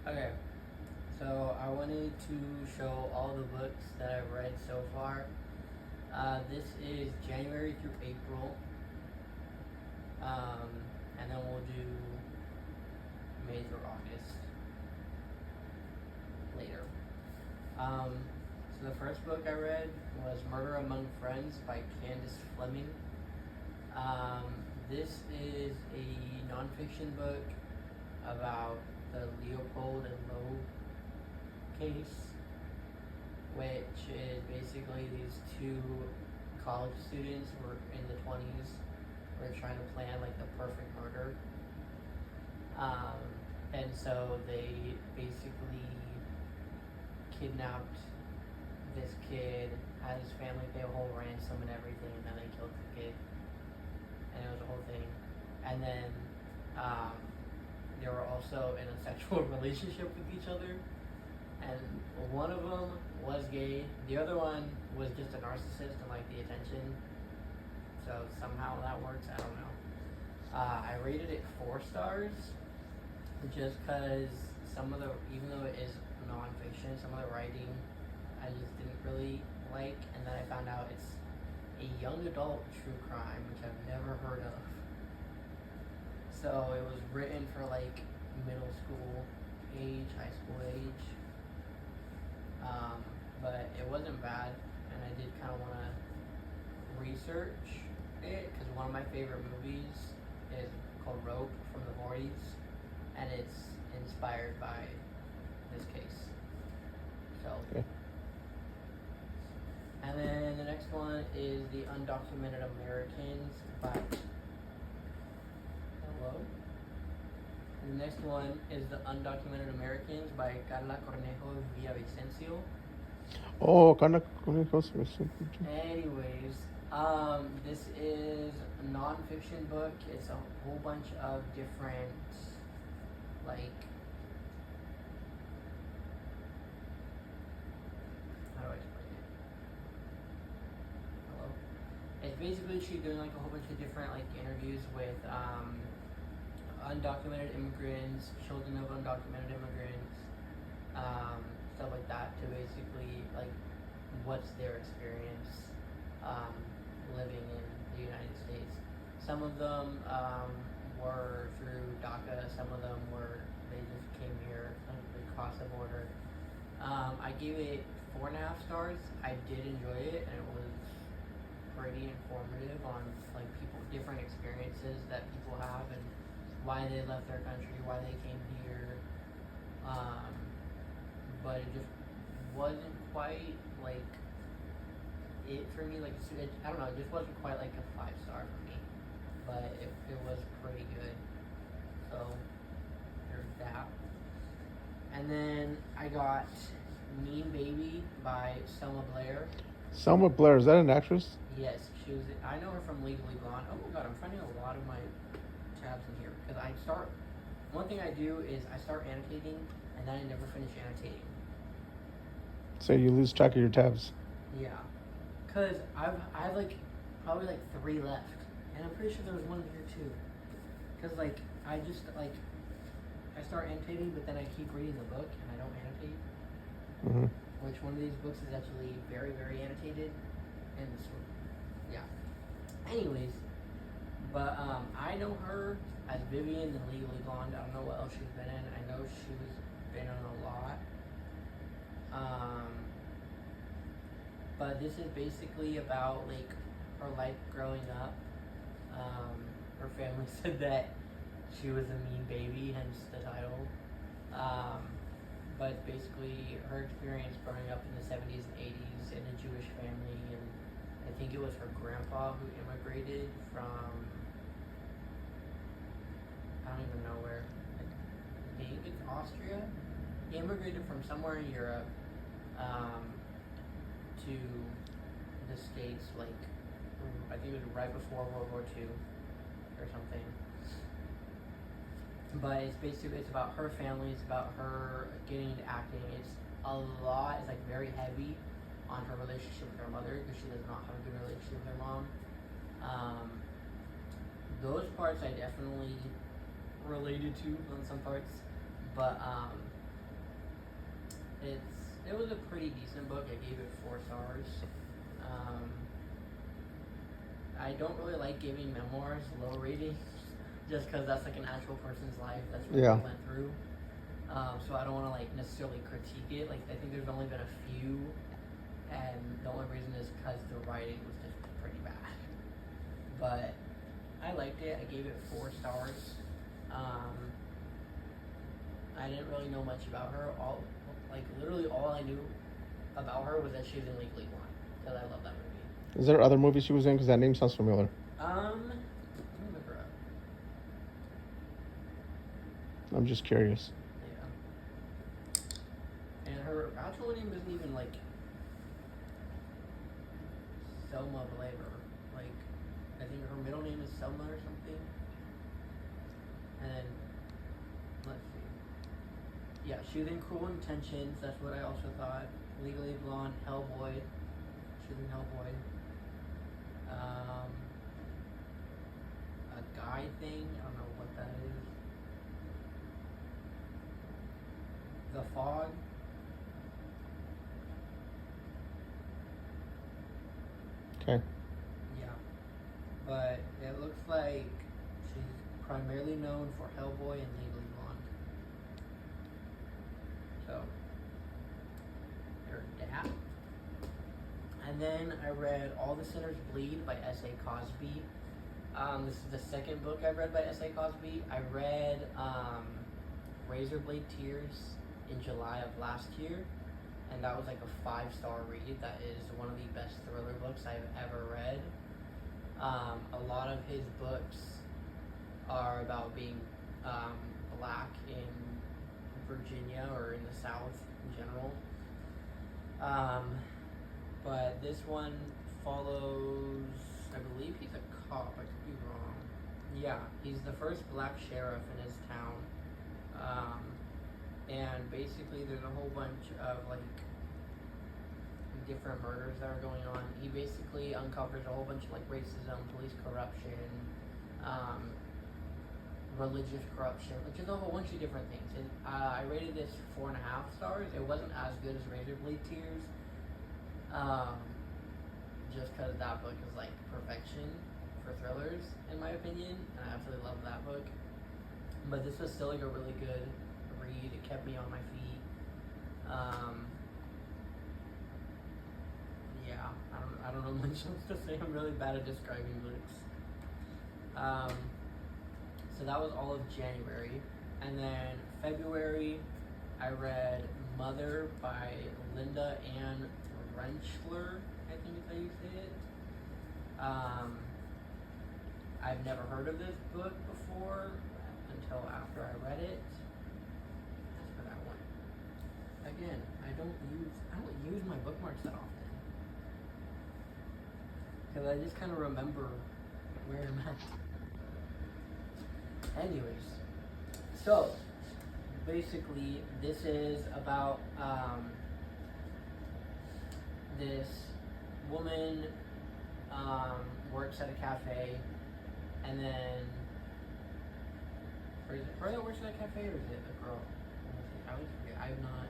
Okay, so I wanted to show all the books that I've read so far. This is January through April, um, and then we'll do May through August later. Um, so the first book I read was Murder Among Friends by Candace Fleming. This is a nonfiction book about the Leopold and Loeb case, which is basically these two college students who were in the 20s were trying to plan like the perfect murder. And so they basically kidnapped this kid, had his family pay a whole ransom and everything, and then they killed the kid. And it was a whole thing. And then they were also in a sexual relationship with each other. And one of them was gay. The other one was just a narcissist and liked the attention. So somehow that works. I don't know. I rated it 4 stars just because even though it is nonfiction, some of the writing I just didn't really like. And then I found out it's a young adult true crime, which I've never heard of. So it was written for like middle school age, high school age. But it wasn't bad, and I did kind of want to research it because one of my favorite movies is called Rope from the 40s, and it's inspired by this case. So, Okay. And then the next one is The Undocumented Americans by Hello. And the next one is The Undocumented Americans by Carla Cornejo Villavicencio. Oh, kind of close. Anyways, this is a non-fiction book. It's a whole bunch of different, like, how do I explain it? Hello? It's basically she's doing like a whole bunch of different like interviews with undocumented immigrants, children of undocumented immigrants, stuff like that, to basically like what's their experience living in the United States. Some of them were through DACA, some of them they just came here across the border. I gave it 4.5 stars. I did enjoy it, and it was pretty informative on like different experiences that people have and why they left their country, why they came here. But it just wasn't quite like it for me. Like I don't know, it just wasn't quite like a 5-star for me. But it was pretty good. So there's that. And then I got Mean Baby by Selma Blair. Selma Blair, is that an actress? Yes, I know her from Legally Blonde. Oh my god, I'm finding a lot of my tabs in here because one thing I do is I start annotating and then I never finish annotating. So you lose track of your tabs. Yeah, because I have like probably like 3 left, and I'm pretty sure there was one here too. Because like I just like I start annotating, but then I keep reading the book and I don't annotate. Mm-hmm. Which one of these books is actually very, very annotated, and this one, yeah. Anyways, but I know her as Vivian in Legally Blonde. I don't know what else she's been in. I know she's been in a lot. But this is basically about like her life growing up. Her family said that she was a mean baby, hence the title. But it's basically her experience growing up in the 70s and 80s in a Jewish family, and I think it was her grandpa who immigrated from, I don't even know where, I think it's Austria. He immigrated from somewhere in Europe to the States, like, I think it was right before World War II or something. But it's about her family, it's about her getting into acting. It's like very heavy on her relationship with her mother because she does not have a good relationship with her mom. Those parts I definitely related to on some parts, but it was a pretty decent book. I gave it 4 stars. I don't really like giving memoirs low ratings, just because that's like an actual person's life. That's what Yeah. they went through. So I don't want to like necessarily critique it. Like I think there's only been a few, and the only reason is because the writing was just pretty bad. But I liked it. I gave it 4 stars. I didn't really know much about her. Literally all I knew about her was that she was in Legally Blonde, because I love that movie. Is there other movies she was in? Because that name sounds familiar. Let me look her up. I'm just curious. Yeah. And her actual name isn't even like Selma Blaber. Like, I think her middle name is Selma or something. And then, let's see. Yeah, she was in Cruel Intentions. That's what I also thought. Legally Blonde, Hellboy. She was in Hellboy. A guy thing. I don't know what that is. The Fog. Okay. Yeah. But it looks like she's primarily known for Hellboy and Legally Blonde. So, there's that. And then I read All the Sinners Bleed by S.A. Cosby. This is the second book I read by S.A. Cosby. I read Razorblade Tears in July of last year, and that was like a 5-star read. That is one of the best thriller books I've ever read. A lot of his books are about being black in Virginia or in the South in general. But this one follows, I believe he's a cop, I could be wrong. Yeah, he's the first black sheriff in his town. And basically there's a whole bunch of like different murders that are going on. He basically uncovers a whole bunch of like racism, police corruption, religious corruption, which is a whole bunch of different things. And I rated this 4.5 stars. It wasn't as good as Razorblade Tears. Just because that book is like perfection for thrillers, in my opinion, and I absolutely love that book. But this was still like a really good read. It kept me on my feet. Yeah, I don't know much else to say. I'm really bad at describing books. So that was all of January, and then February, I read Mother by Linda Ann Rentschler, I think is how you say it. I've never heard of this book before until after I read it. As for that one, again, I don't use my bookmarks that often, because I just kind of remember where I'm at. Anyways, so basically this is about this woman works at a cafe, and then, or is it her that works at a cafe, or is it the girl? I always forget. I'm not.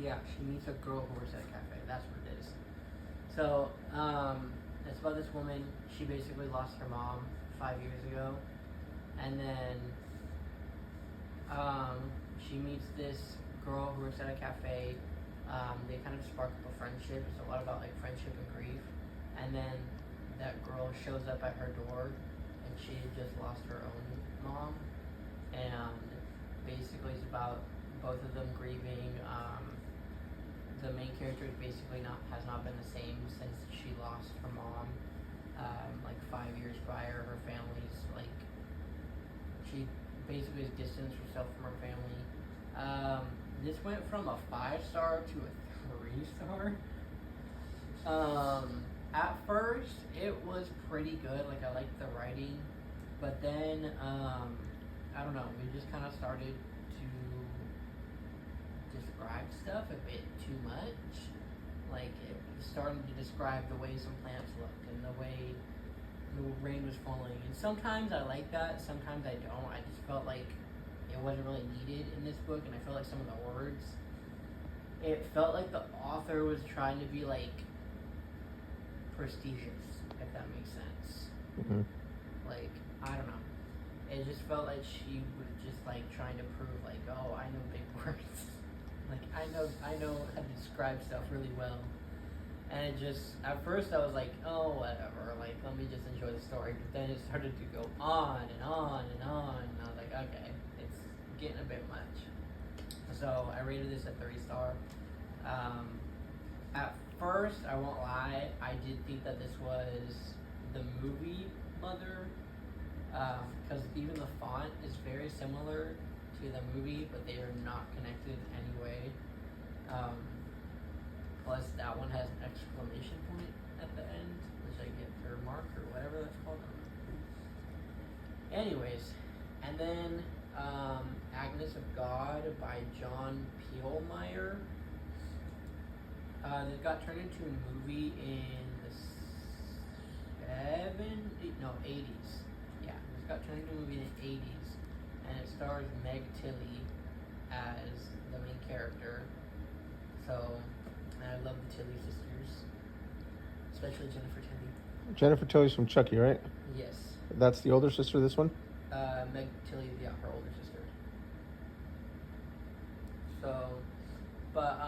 Yeah, she meets a girl who works at a cafe. That's what it is. So, it's about this woman. She basically lost her mom 5 years ago, and then she meets this girl who works at a cafe. They kind of spark up a friendship. It's a lot about like friendship and grief. And then that girl shows up at her door, and she had just lost her own mom. And basically, it's about both of them grieving. The main character is basically has not been the same since she lost her mom. Like 5 years prior, her family's like, she basically has distanced herself from her family. This went from a 5-star to a 3-star. At first, it was pretty good. Like, I liked the writing, but then I don't know. We just kind of started to describe stuff a bit too much. Like, it started to describe the way some plants look and the way the rain was falling. And sometimes I like that, sometimes I don't. I just felt like it wasn't really needed in this book, and I felt like some of the words, it felt like the author was trying to be like prestigious, if that makes sense. Mm-hmm. Like, I don't know. It just felt like she was just like trying to prove like, oh, I know big words. Like I know how to describe stuff really well. And it just, at first I was like, oh, whatever, like, let me just enjoy the story. But then it started to go on and on and on. And I was like, okay, it's getting a bit much. So I rated this a 3-star. At first, I won't lie, I did think that this was the movie Mother. Because even the font is very similar to the movie, but they are not connected in any way. Plus, that one has an exclamation point at the end, which I get for mark or whatever that's called. Anyways, and then Agnes of God by John Peelmeyer. This got turned into a movie in the 80s. Yeah, this got turned into a movie in the 80s, and it stars Meg Tilly as the main character. So, and I love the Tilly sisters, especially Jennifer Tilly. Jennifer Tilly's from Chucky, right? Yes. That's the older sister, this one? Meg Tilly, yeah, her older sister. So, but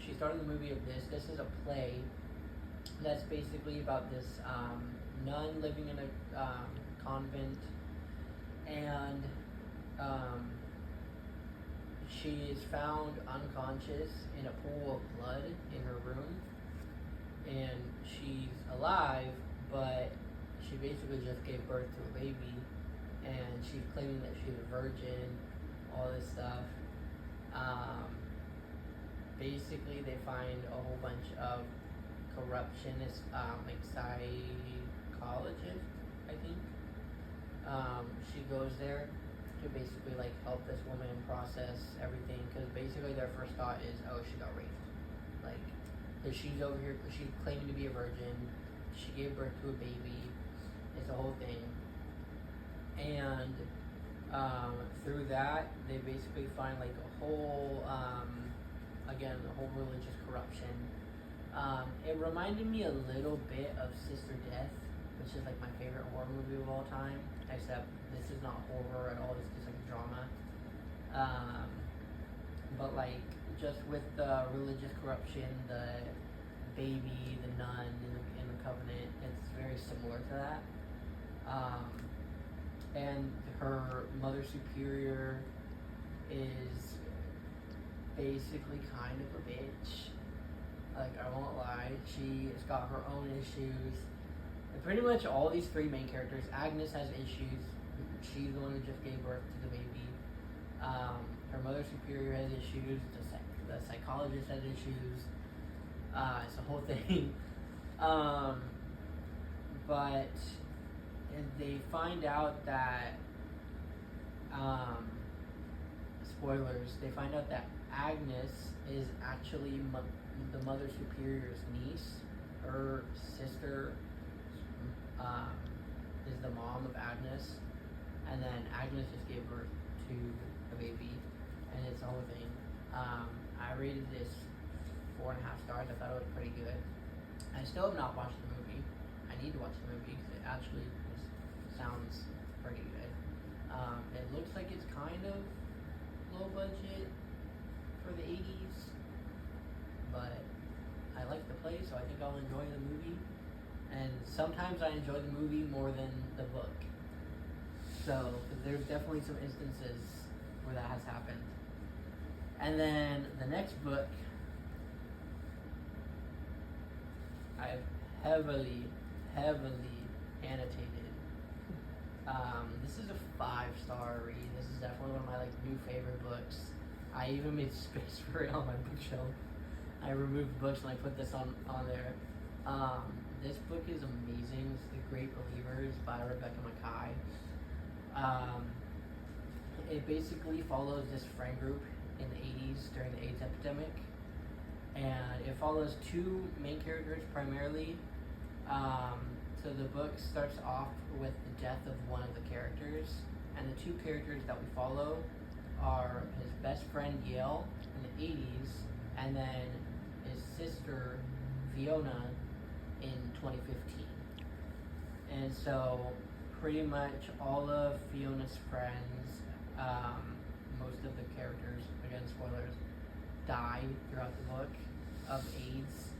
she started the movie of this. This is a play that's basically about this nun living in a convent, and she is found unconscious in a pool of blood in her room, and she's alive, but she basically just gave birth to a baby, and she's claiming that she's a virgin, all this stuff. Basically, they find a whole bunch of corruptionist, like psychologist, I think. She goes there to basically like help this woman process everything, because basically their first thought is, oh, she got raped, like, because she's over here, because she's claiming to be a virgin, she gave birth to a baby, it's a whole thing, and through that they basically find like a whole again, the whole religious corruption. It reminded me a little bit of Sister Death, which is like my favorite horror movie of all time, except this is not horror at all, it's just like a drama. But like, just with the religious corruption, the baby, the nun in the covenant, it's very similar to that. And her mother superior is basically kind of a bitch. Like, I won't lie, she's got her own issues. And pretty much all these three main characters, Agnes has issues. She's the one who just gave birth to the baby. Her mother superior has issues. The psychologist has issues. It's a whole thing. But they find out that, spoilers, they find out that Agnes is actually the mother superior's niece. Her sister is the mom of Agnes, and then Agnes just gave birth to a baby, and it's the whole thing. I rated this 4.5 stars. I thought it was pretty good. I still have not watched the movie. I need to watch the movie because it actually sounds pretty good. It looks like it's kind of low budget for the 80s, but I like the play, so I think I'll enjoy the movie. And sometimes I enjoy the movie more than the book. So there's definitely some instances where that has happened. And then the next book, I've heavily annotated. This is a 5-star read. This is definitely one of my like new favorite books. I even made space for it on my bookshelf. I removed books and I put this on there. This book is amazing. It's The Great Believers by Rebecca Mackay. It basically follows this friend group in the 80s during the AIDS epidemic. And it follows two main characters primarily. So the book starts off with the death of one of the characters, and the two characters that we follow are his best friend Yale in the 80s, and then his sister Fiona in 2015. And so pretty much all of Fiona's friends, most of the characters, again spoilers, die throughout the book of AIDS.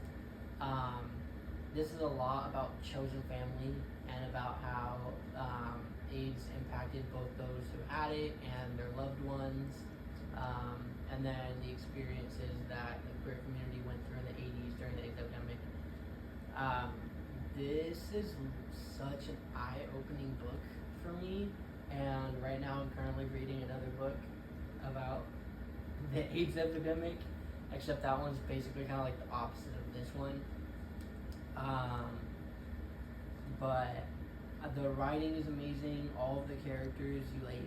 This is a lot about chosen family and about how AIDS impacted both those who had it and their loved ones, and then the experiences that the queer community went through in the 80s during the AIDS epidemic. This is such an eye-opening book for me, and right now I'm currently reading another book about the AIDS epidemic, except that one's basically kind of like the opposite of this one. But the writing is amazing. All of the characters, you like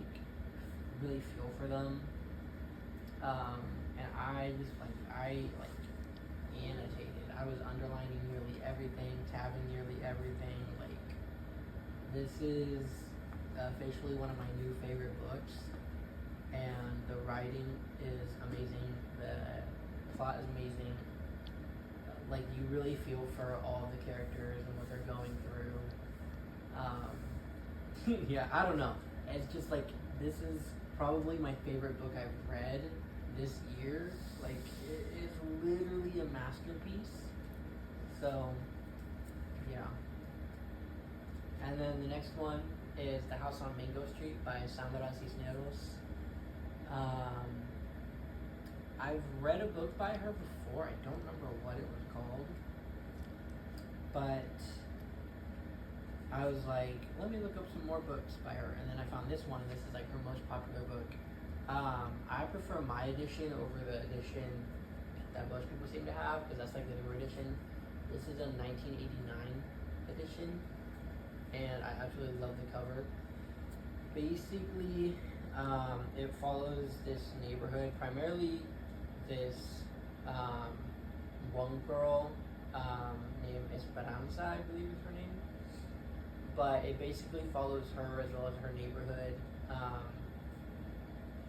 really feel for them. And I annotated. I was underlining nearly everything, tabbing nearly everything. Like, this is officially one of my new favorite books, and the writing is amazing. The plot is amazing. Like, you really feel for all the characters and what they're going through. Yeah, I don't know. It's just like, this is probably my favorite book I've read this year. Like, it is literally a masterpiece. So, yeah. And then the next one is The House on Mango Street by Sandra Cisneros. I've read a book by her before. I don't remember what it was called. But I was like, let me look up some more books by her. And then I found this one, and this is like her most popular book. I prefer my edition over the edition that most people seem to have, because that's like the newer edition. This is a 1989 edition, and I absolutely love the cover. Basically, it follows this neighborhood, primarily this one girl named Esperanza, I believe is her name. But it basically follows her as well as her neighborhood.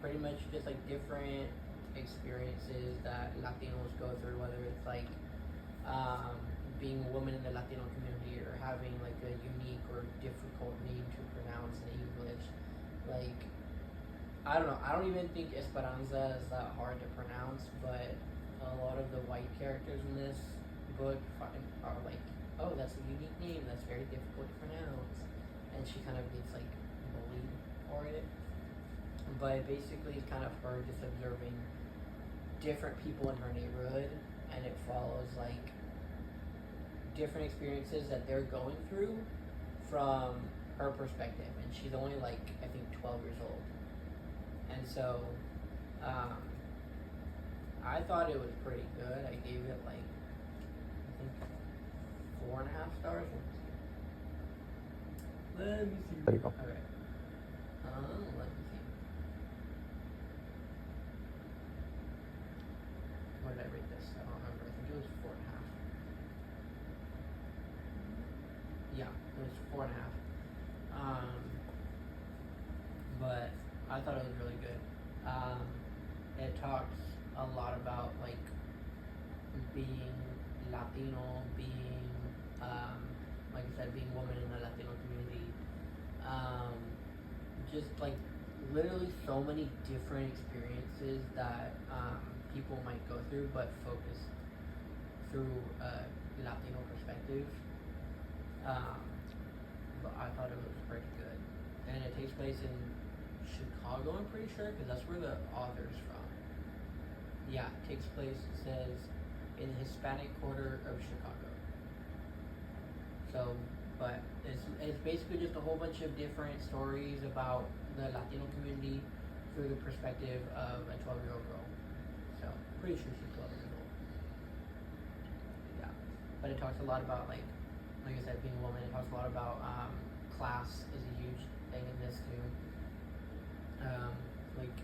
Pretty much just like different experiences that Latinos go through, whether it's like being a woman in the Latino community or having like a unique or difficult name to pronounce in English. Like, I don't know, I don't even think Esperanza is that hard to pronounce, but a lot of the white characters in this book are like, oh, that's a unique name, that's very difficult to pronounce, and she kind of gets like bullied for it. But basically it's kind of her just observing different people in her neighborhood, and it follows like different experiences that they're going through from her perspective, and she's only like, I think 12 years old. And so I thought it was pretty good. I gave it like, I think 4.5 stars. Let me see. There you go. Okay. Let me see. What did I rate this? I don't remember. I think it was 4.5. Yeah, it was 4.5. But I thought it was really good. It talks a lot about like being Latino, being like I said, being a woman in the Latino community. Just like literally so many different experiences that people might go through, but focused through a Latino perspective. But I thought it was pretty good, and it takes place in Chicago, I'm pretty sure, because that's where the author's from. Yeah, it takes place, it says, in the Hispanic quarter of Chicago. So, but it's basically just a whole bunch of different stories about the Latino community through the perspective of a 12-year-old girl. So, pretty sure she's 12 years old. Yeah, but it talks a lot about like I said, being a woman. It talks a lot about class is a huge thing in this too. Like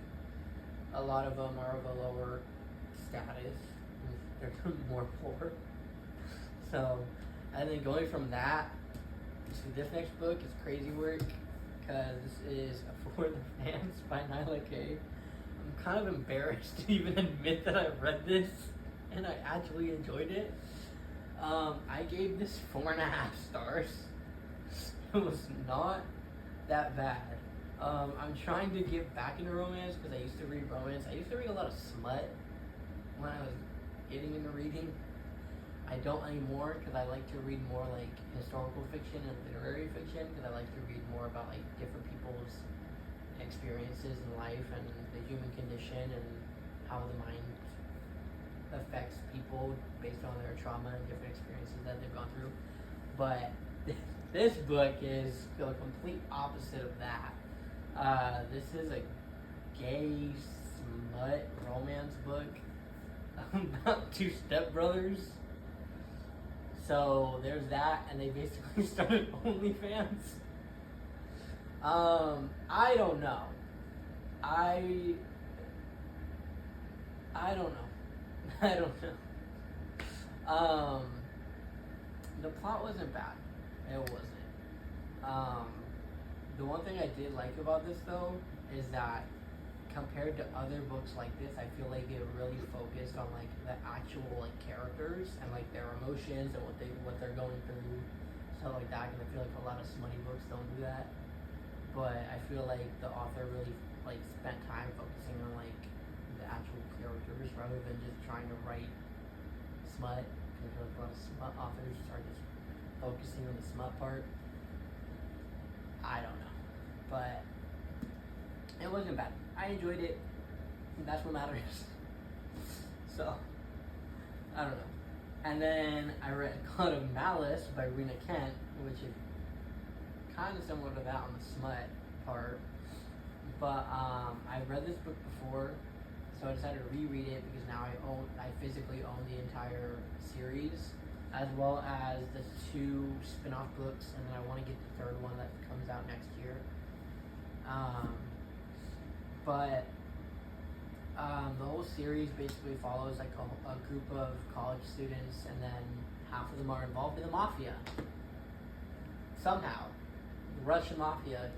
a lot of them are of a lower status, they're more poor. So, and then going from that to this next book is crazy work because this is For the Fans by Nyla K. I'm kind of embarrassed to even admit that I read this and I actually enjoyed it. I gave this 4.5 stars. It was not that bad. I'm trying to get back into romance because I used to read romance. I used to read a lot of smut when I was getting into reading. I don't anymore because I like to read more like historical fiction and literary fiction because I like to read more about like different people's experiences in life and the human condition and how the mind affects people based on their trauma and different experiences that they've gone through. But this book is the complete opposite of that. This is a gay smut romance book about two stepbrothers. So there's that, and they basically started OnlyFans. I don't know. I don't know. I don't know. The plot wasn't bad. It wasn't. The one thing I did like about this though is that compared to other books like this, I feel like it really focused on like the actual like characters and like their emotions and what they're going through, stuff like that. Because I feel like a lot of smutty books don't do that. But I feel like the author really like spent time focusing on like the actual characters rather than just trying to write smut. Because a lot of smut authors are just focusing on the smut part. I don't know, but it wasn't bad. I enjoyed it. That's what matters. So, I don't know. And then I read Cloud of Malice by Rena Kent, which is kind of similar to that on the smut part. But I read this book before, so I decided to reread it because now I physically own the entire series, as well as the 2 spin-off books, and then I want to get the 3rd one that comes out next year. But the whole series basically follows like a group of college students, and then half of them are involved in the mafia. Somehow. The Russian mafia.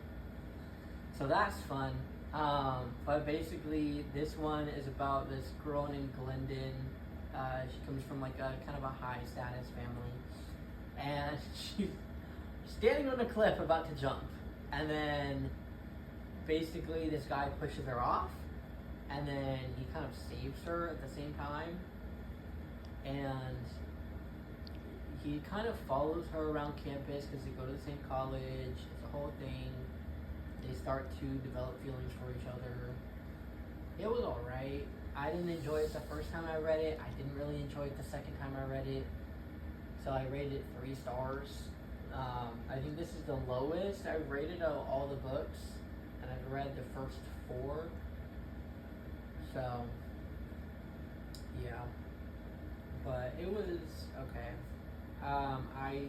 So that's fun. But basically this one is about this girl named Glendon. She comes from like a kind of a high status family, and she's standing on a cliff about to jump, and then basically this guy pushes her off, and then he kind of saves her at the same time, and he kind of follows her around campus because they go to the same college. It's a whole thing. They start to develop feelings for each other. It was alright. I didn't enjoy it the first time I read it. I didn't really enjoy it the second time I read it. So I rated it 3 stars. I think this is the lowest I've rated of all the books. And I've read the first 4. So, yeah. But it was okay. I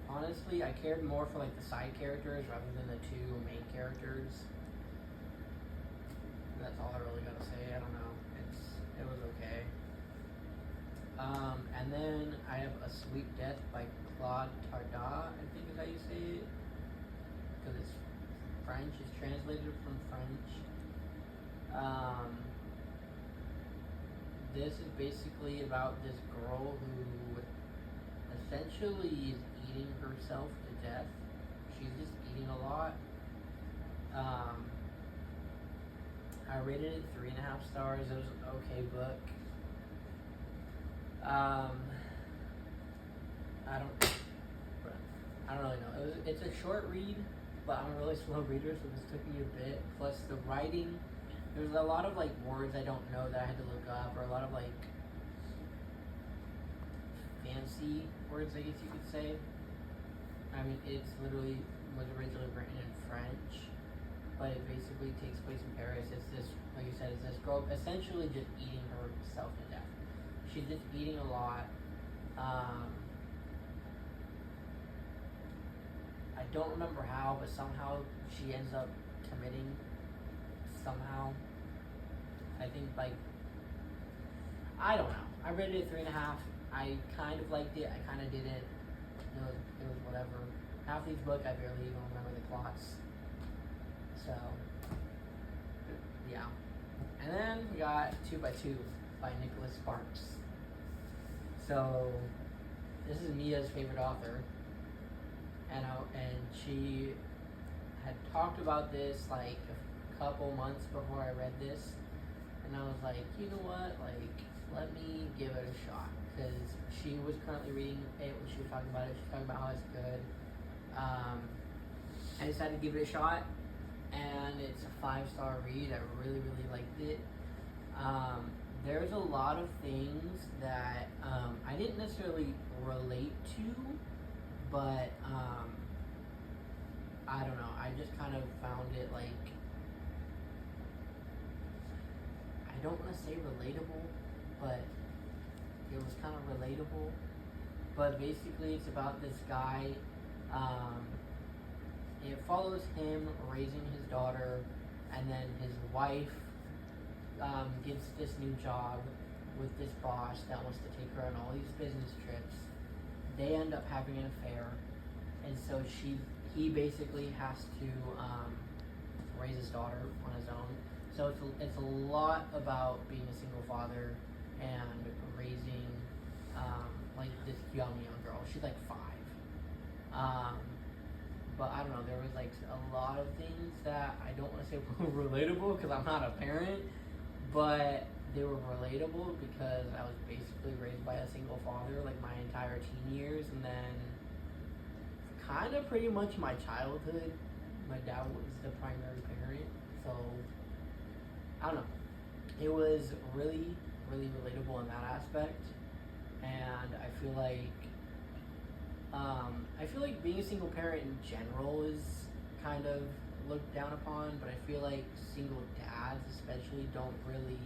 honestly, I cared more for like the side characters rather than the 2 main characters. That's all I really gotta say. I don't know. It was okay. And then I have A Sweet Death by Claude Tarda, I think is how you say it. Because it's French, it's translated from French. This is basically about this girl who essentially is eating herself to death. She's just eating a lot. I rated it 3.5 stars. It was an okay book. I don't really know. It's a short read, but I'm a really slow reader, so this took me a bit. Plus the writing, there's a lot of like words I don't know that I had to look up, or a lot of like fancy words, I guess you could say. I mean, it's literally was originally written in French, but it basically takes place in Paris. It's this, like you said, it's this girl essentially just eating herself to death. She's just eating a lot. I don't remember how, but somehow she ends up committing. Somehow, I think like I don't know. I rated it 3.5. I kind of liked it. I kind of didn't. It was whatever. half these books I barely even remember the plots. So, yeah. And then we got 2 by 2 by Nicholas Sparks. So, this is Mia's favorite author, and she had talked about this like a couple months before I read this, and I was like, you know what, like, let me give it a shot, because she was currently reading it when she was talking about it. She was talking about how it's good. I decided to give it a shot, and it's a 5-star read. I really, really liked it. There's a lot of things that I didn't necessarily relate to, but I don't know. I just kind of found it like, I don't want to say relatable, but it was kind of relatable. But basically, it's about this guy. It follows him raising his daughter, and then his wife gets this new job with this boss that wants to take her on all these business trips. They end up having an affair, and so he basically has to raise his daughter on his own. So it's a lot about being a single father and raising like this young girl. She's like 5. But I don't know, there was like a lot of things that I don't want to say were relatable because I'm not a parent, but they were relatable because I was basically raised by a single father like my entire teen years, and then kind of pretty much my childhood, my dad was the primary parent, so I don't know. It was really, really relatable in that aspect, and I feel like being a single parent in general is kind of looked down upon, but I feel like single dads especially don't really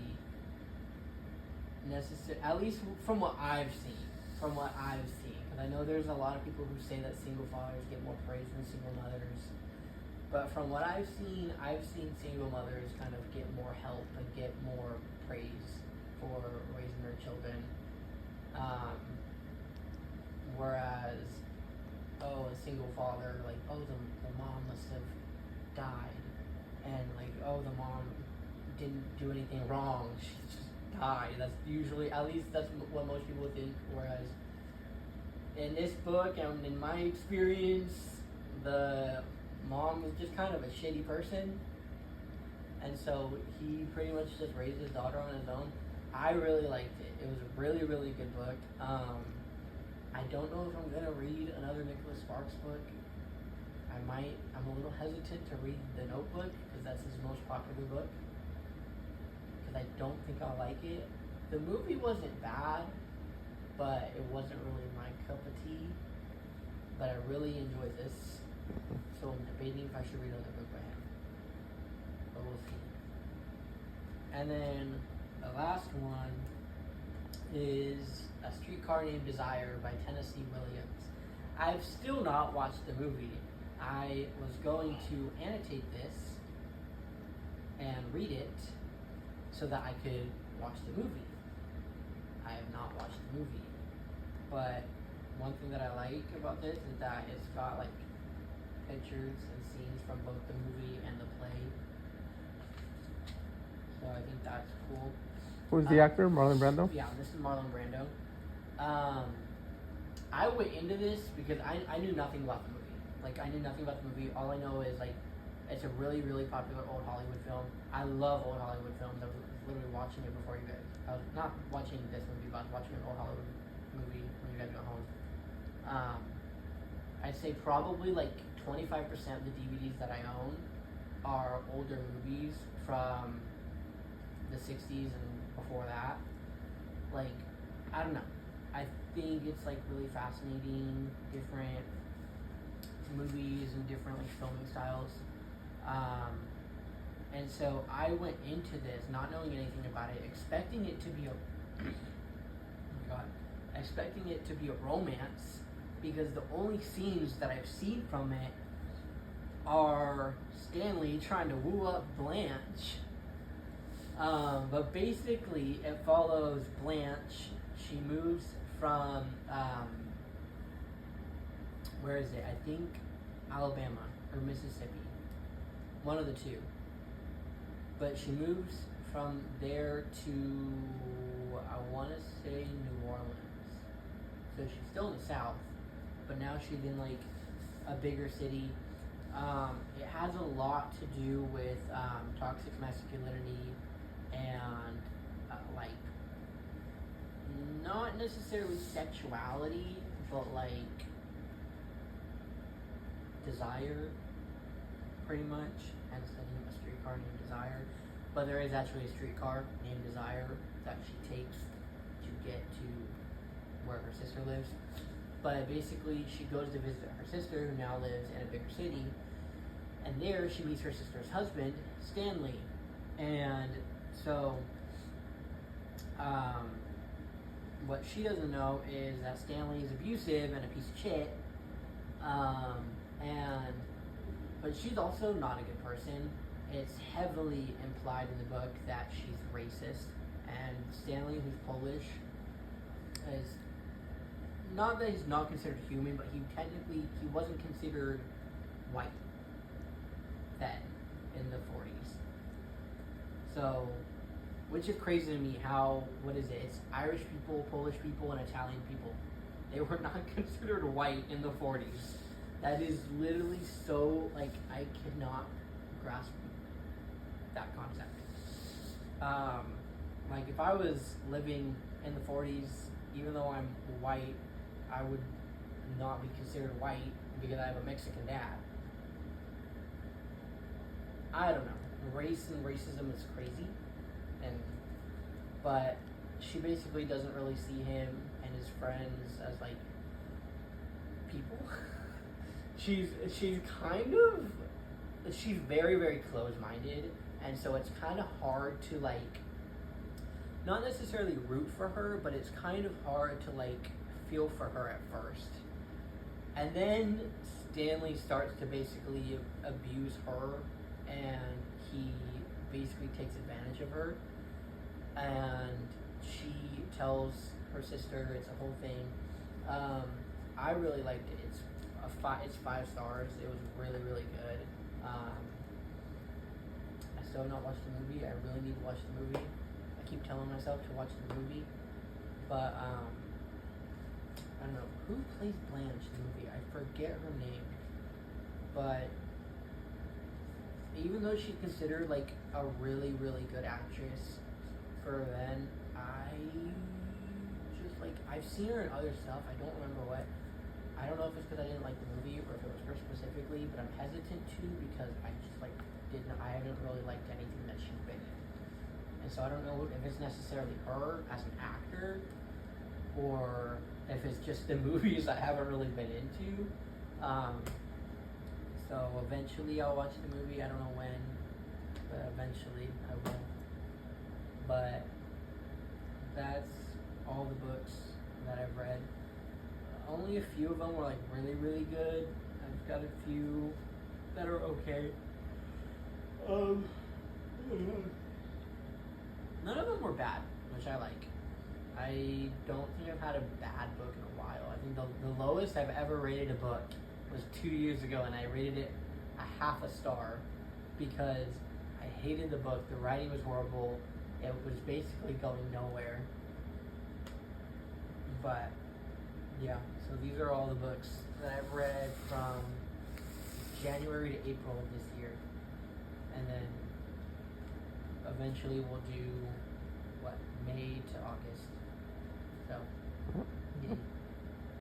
necessarily, at least from what I've seen, because I know there's a lot of people who say that single fathers get more praise than single mothers, but from what I've seen single mothers kind of get more help and get more praise for raising their children, whereas a single father, like, the mom must have died, and like, the mom didn't do anything wrong, she just died. That's usually, at least that's what most people think, whereas in this book and in my experience, the mom was just kind of a shitty person, and so he pretty much just raised his daughter on his own. I really liked it. It was a really, really good book. I don't know if I'm gonna read another Nicholas Sparks book. I might. I'm a little hesitant to read The Notebook because that's his most popular book, because I don't think I'll like it. The movie wasn't bad, but it wasn't really my cup of tea. But I really enjoyed this, so I'm debating if I should read another book by him. But we'll see. And then the last one is A Streetcar Named Desire by Tennessee Williams. I've still not watched the movie. I was going to annotate this and read it so that I could watch the movie. I have not watched the movie, but one thing that I like about this is that it's got like pictures and scenes from both the movie and the play, so I think that's cool. Who's the actor? Marlon Brando? Yeah, this is Marlon Brando. I went into this because I knew nothing about the movie. Like, I knew nothing about the movie. All I know is, like, it's a really, really popular old Hollywood film. I love old Hollywood films. I was literally watching it before you guys. I was not watching this movie, but I was watching an old Hollywood movie when you guys got home. I'd say probably, like, 25% of the DVDs that I own are older movies from the 60s and before that. Like, I don't know. I think it's like really fascinating, different movies and different like filming styles. And so I went into this not knowing anything about it, expecting it to be a romance, because the only scenes that I've seen from it are Stanley trying to woo up Blanche. But basically, it follows Blanche. She moves from, where is it? I think Alabama or Mississippi, one of the two. But she moves from there to, I want to say, New Orleans. So she's still in the South, but now she's in like a bigger city. It has a lot to do with toxic masculinity and like not necessarily sexuality, but like desire, pretty much. Hence the name of a streetcar named Desire. But there is actually a streetcar named Desire that she takes to get to where her sister lives. But basically, she goes to visit her sister, who now lives in a bigger city, and there she meets her sister's husband, Stanley. And so, what she doesn't know is that Stanley is abusive and a piece of shit. But she's also not a good person. It's heavily implied in the book that she's racist, and Stanley, who's Polish, is not that he's not considered human, but he wasn't considered white then in the 40s. So, which is crazy to me how, what is it? It's Irish people, Polish people, and Italian people. They were not considered white in the 40s. That is literally so, like, I cannot grasp that concept. Like, if I was living in the 40s, even though I'm white, I would not be considered white because I have a Mexican dad. I don't know. Race and racism is crazy, but she basically doesn't really see him and his friends as like people. she's very, very close-minded, and so it's kind of hard to like not necessarily root for her, but it's kind of hard to like feel for her at first. And then Stanley starts to basically abuse her, and he basically takes advantage of her, and she tells her sister. It's a whole thing. I really liked it. It's 5 stars. It was really, really good. I still have not watched the movie. I really need to watch the movie. I keep telling myself to watch the movie, but I don't know who plays Blanche in the movie. I forget her name, but even though she's considered like a really, really good actress for then, I've seen her in other stuff. I don't remember what. I don't know if it's because I didn't like the movie or if it was her specifically, but I'm hesitant to because I just like I haven't really liked anything that she's been in, and so I don't know if it's necessarily her as an actor or if it's just the movies I haven't really been into. So eventually I'll watch the movie. I don't know when, but eventually I will. But that's all the books that I've read. Only a few of them were like really, really good. I've got a few that are okay. None of them were bad, which I like. I don't think I've had a bad book in a while. I think the lowest I've ever rated a book was 2 years ago, and I rated it a 0.5 star because I hated the book. The writing was horrible. It was basically going nowhere. But yeah, so these are all the books that I've read from January to April of this year. And then eventually we'll do May to August.